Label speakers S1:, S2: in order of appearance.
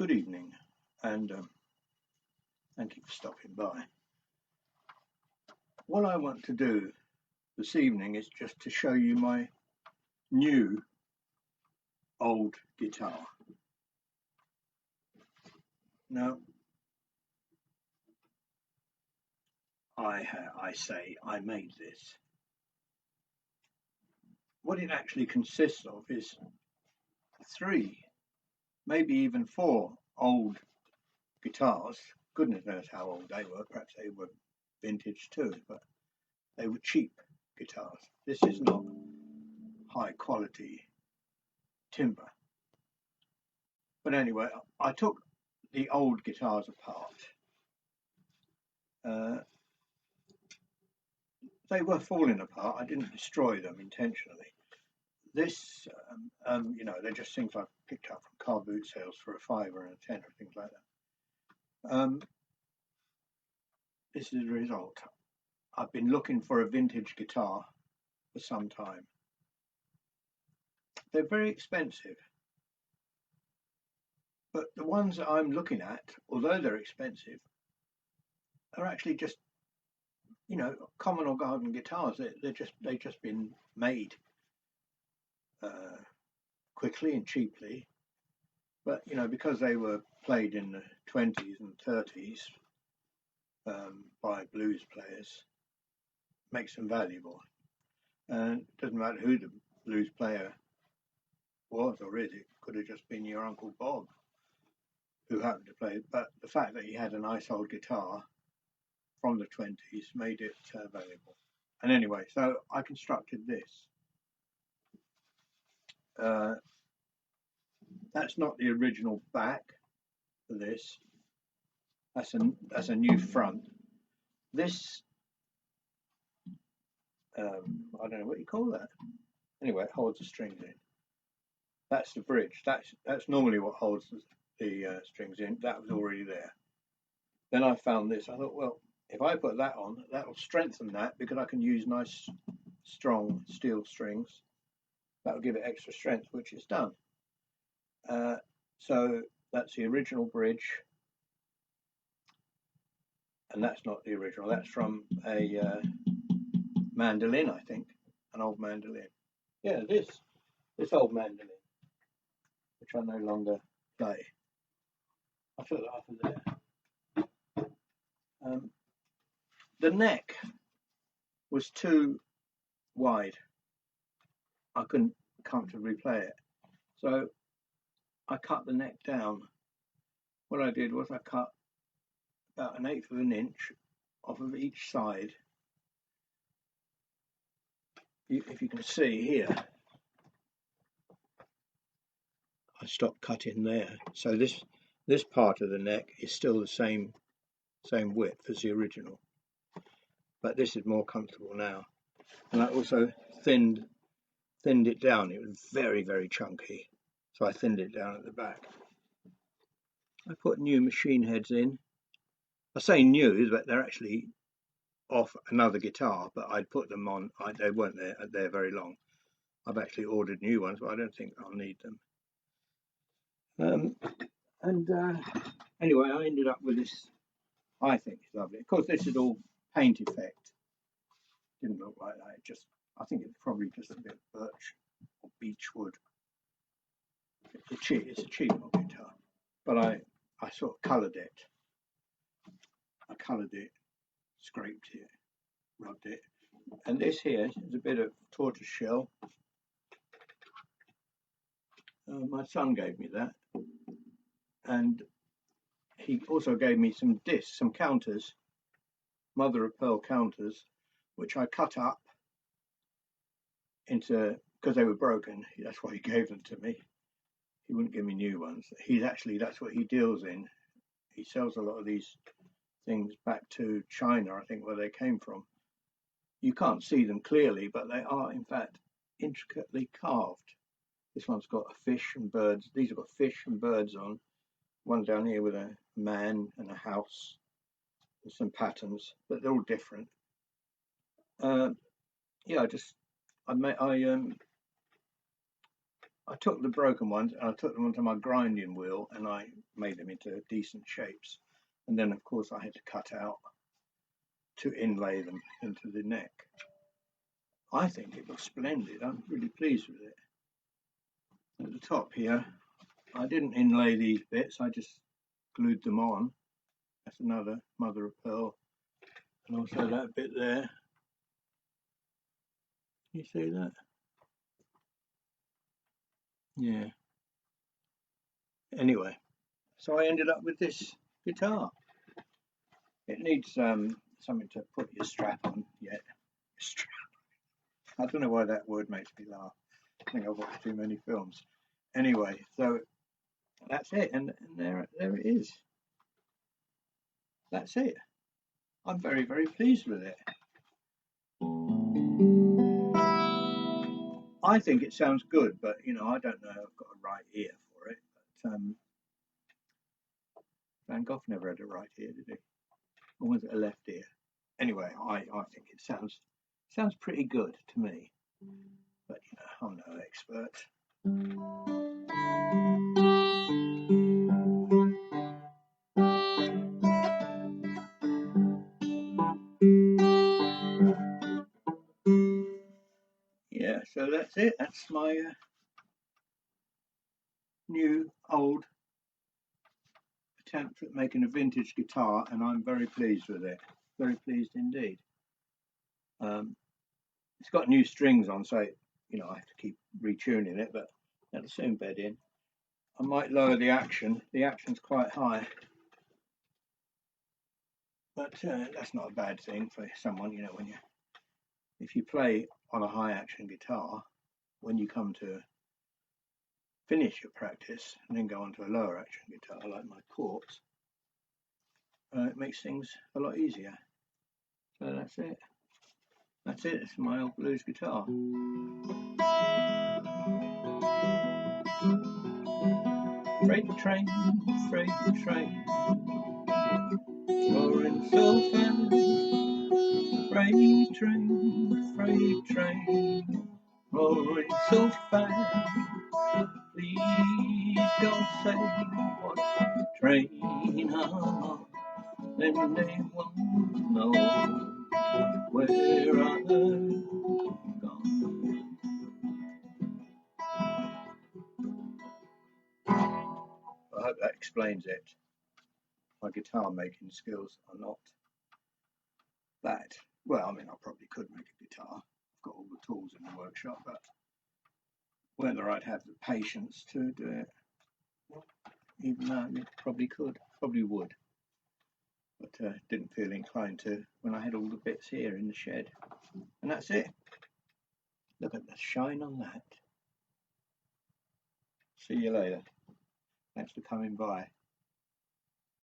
S1: Good evening, and thank you for stopping by. What I want to do this evening is just to show you my new old guitar. Now, I say I made this. What it actually consists of is 3, maybe even 4 old guitars. Goodness knows how old they were. Perhaps they were vintage too, but they were cheap guitars. This is not high quality timber. But anyway, I took the old guitars apart. They were falling apart. I didn't destroy them intentionally. This, they're just things I've picked up from car boot sales for a £5 and a £10 or things like that. This is the result. I've been looking for a vintage guitar for some time. They're very expensive, but the ones that I'm looking at, although they're expensive, are actually just, common or garden guitars. They've just been made quickly and cheaply, but because they were played in the 20s and 30s by blues players, makes them valuable. And it doesn't matter who the blues player was or is. It could have just been your Uncle Bob who happened to play it. But the fact that he had a nice old guitar from the 20s made it valuable. And anyway, so I constructed this. That's not the original back for this. That's a new front. This, I don't know what you call that. Anyway, it holds the strings in. That's the bridge. That's normally what holds the strings in. That was already there. Then I found this. I thought, well, if I put that on, that will strengthen that because I can use nice, strong steel strings. That will give it extra strength, which it's done. So that's the original bridge. And that's not the original. That's from a mandolin, I think. An old mandolin. Yeah, this old mandolin, which I no longer play. I took that off of there. The neck was too wide. I couldn't comfortably play it. So I cut the neck down. What I did was I cut about 1/8 of an inch off of each side. If you can see here, I stopped cutting there. So this part of the neck is still the same width as the original, but this is more comfortable now. And I also thinned it down. It was very, very chunky, so I thinned it down at the back. I put new machine heads in. I say new, but they're actually off another guitar, but I'd put them on. They weren't there very long. I've actually ordered new ones, but I don't think I'll need them. Anyway, I ended up with this. I think it's lovely. Of course, this is all paint effect. Didn't look like that. I think it's probably just a bit of birch or beech wood. It's a cheap guitar, but I sort of coloured it. I coloured it, scraped it, rubbed it, and this here is a bit of tortoise shell. My son gave me that, and he also gave me some discs, some counters, mother of pearl counters, which I cut up into, because they were broken. That's why he gave them to me. He wouldn't give me new ones. That's what he deals in. He sells a lot of these things back to China, I think, where they came from. You can't see them clearly, but they are in fact intricately carved. This one's got a fish and birds. These have got fish and birds on. One down here with a man and a house and some patterns, but they're all different. I took the broken ones and I took them onto my grinding wheel and I made them into decent shapes. And then, of course, I had to cut out to inlay them into the neck. I think it looks splendid. I'm really pleased with it. At the top here, I didn't inlay these bits, I just glued them on. That's another mother of pearl. And also that bit there. You see that? Yeah. Anyway, so I ended up with this guitar. It needs something to put your strap on yet. Strap. I don't know why that word makes me laugh. I think I've watched too many films. Anyway, so that's it, and there it is. That's it. I'm very, very pleased with it. I think it sounds good, but you know, I don't know. I've got a right ear for it. But Van Gogh never had a right ear, did he? Or was it a left ear? Anyway, I think it sounds pretty good to me. But you know, I'm no expert. Yeah, so that's it. That's my new old attempt at making a vintage guitar, and I'm very pleased with it. Very pleased indeed. It's got new strings on, so you know I have to keep retuning it, but that'll soon bed in. I might lower the action. The action's quite high, but that's not a bad thing for someone. You know, if you play on a high action guitar, when you come to finish your practice and then go on to a lower action guitar like my quartz, it makes things a lot easier. So that's it. That's it. It's my old blues guitar. Freight train, roaring so fast. Freight train, roaring so fast. Please don't say what train I'm on, then they won't know where I've gone. I hope that explains it. My guitar making skills are not that. Well, I mean, I probably could make a guitar. I've got all the tools in the workshop, but whether I'd have the patience to do it, even though I probably could, probably would, but didn't feel inclined to when I had all the bits here in the shed. And that's it. Look at the shine on that. See you later. Thanks for coming by.